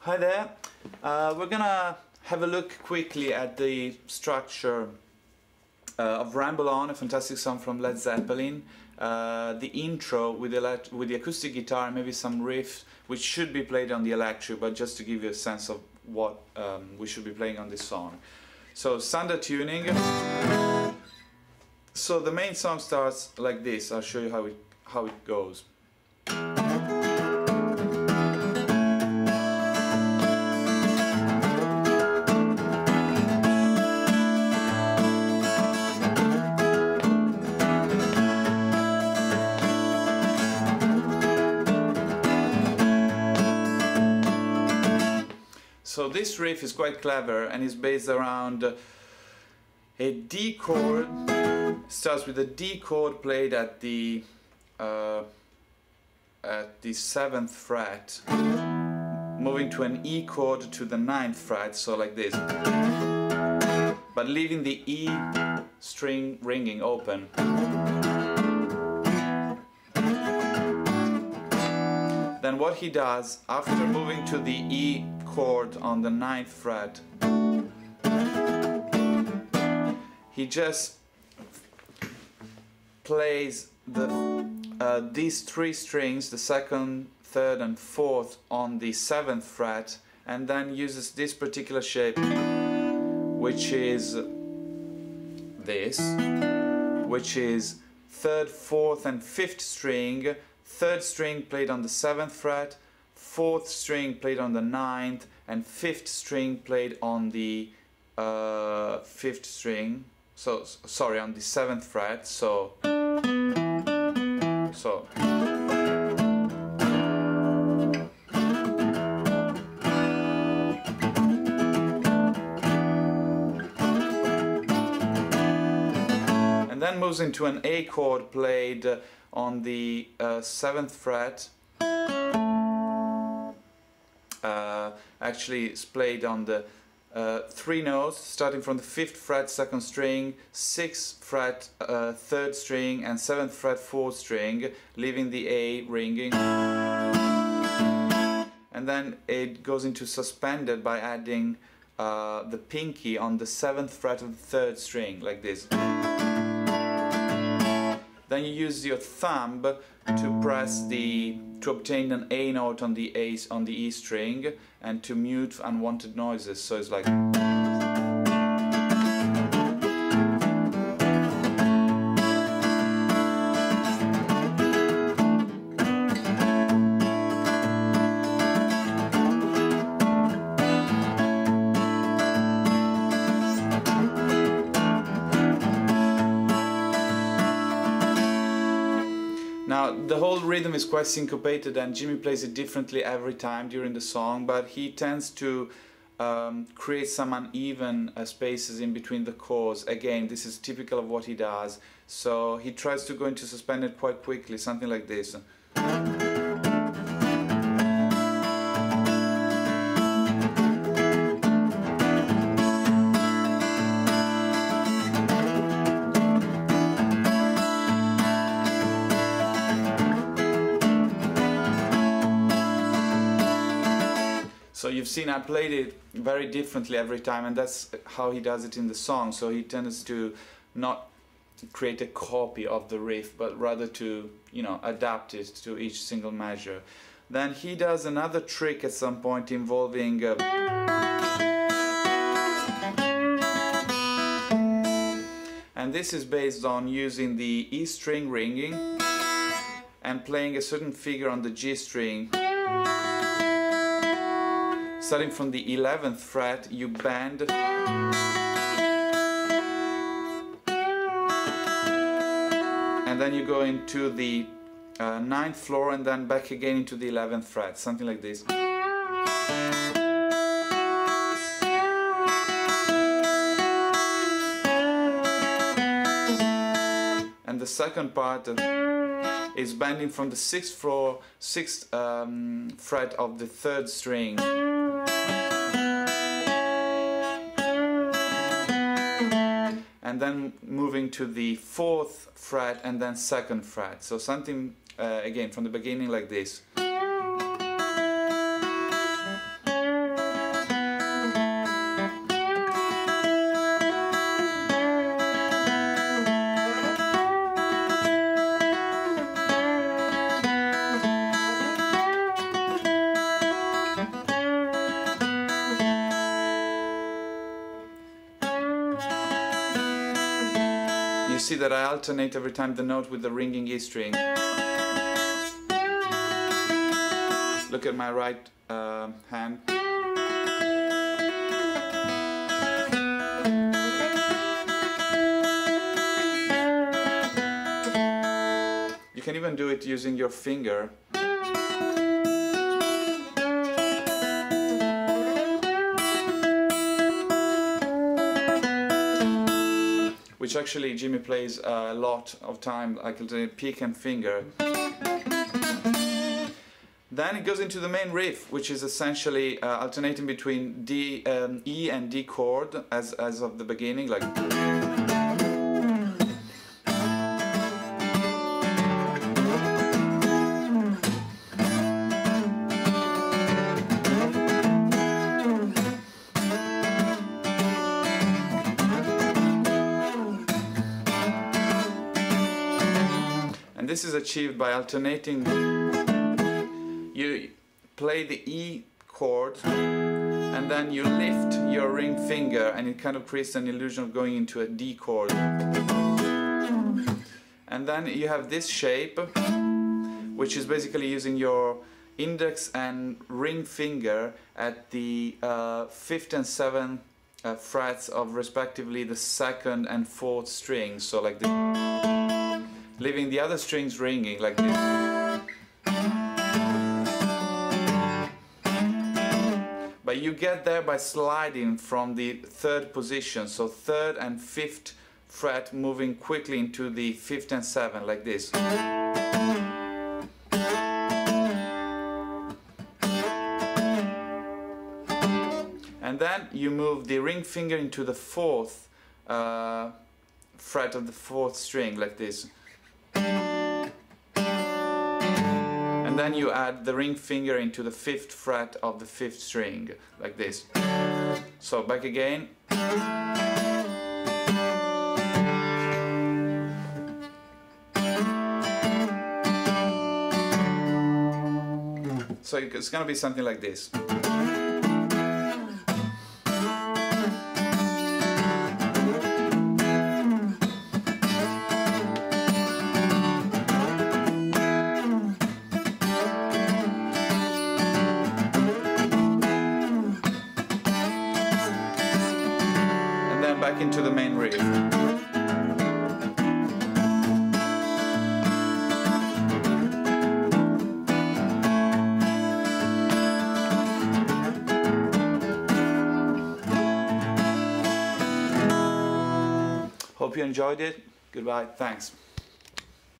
Hi there. We're gonna have a look quickly at the structure of Ramble On, a fantastic song from Led Zeppelin. The intro with the acoustic guitar, maybe some riffs which should be played on the electric, but just to give you a sense of what we should be playing on this song. So standard tuning. So the main song starts like this. I'll show you how it goes. So this riff is quite clever and is based around a D chord. Starts with a D chord played at the 7th fret, moving to an E chord to the 9th fret, so like this, but leaving the E string ringing open. Then what he does, after moving to the E chord on the 9th fret, he just plays these three strings, the 2nd, 3rd and 4th, on the 7th fret, and then uses this particular shape, which is this, which is 3rd, 4th and 5th string, 3rd string played on the 7th fret, 4th string played on the 9th, and 5th string played on the 5th string, so sorry, on the 7th fret, so and then moves into an A chord played on the 7th fret. Actually it's played on the 3 notes, starting from the 5th fret 2nd string, 6th fret 3rd string, and 7th fret 4th string, leaving the A ringing. And then it goes into suspended by adding the pinkie on the 7th fret of the 3rd string, like this. Then you use your thumb to obtain an A note on the E string and to mute unwanted noises. So it's like. Now the whole rhythm is quite syncopated and Jimmy plays it differently every time during the song, but he tends to create some uneven spaces in between the chords. Again, this is typical of what he does, so he tries to go into suspended quite quickly, something like this. So you've seen I played it very differently every time, and that's how he does it in the song. So he tends to not create a copy of the riff, but rather to, you know, adapt it to each single measure. Then he does another trick at some point involving and this is based on using the E string ringing and playing a certain figure on the G string. Starting from the 11th fret, you bend and then you go into the 9th floor and then back again into the 11th fret, something like this. And the second part is bending from the 6th fret of the 3rd string. And then moving to the 4th fret and then 2nd fret. So something again from the beginning like this. see that I alternate every time the note with the ringing E string. Look at my right hand. You can even do it using your finger. Which actually Jimmy plays a lot of time, like the pick and finger. Then it goes into the main riff, which is essentially alternating between E and D chord as of the beginning, like. And this is achieved by alternating. You play the E chord and then you lift your ring finger, and it kind of creates an illusion of going into a D chord. And then you have this shape, which is basically using your index and ring finger at the 5th and 7th frets of respectively the 2nd and 4th strings. So like this. Leaving the other strings ringing like this. But you get there by sliding from the 3rd position, so 3rd and 5th fret moving quickly into the 5th and 7th like this. And then you move the ring finger into the 4th fret of the 4th string like this. And then you add the ring finger into the 5th fret of the 5th string, like this. So back again. So it's gonna be something like this. Back into the main riff. Hope you enjoyed it. Goodbye. Thanks.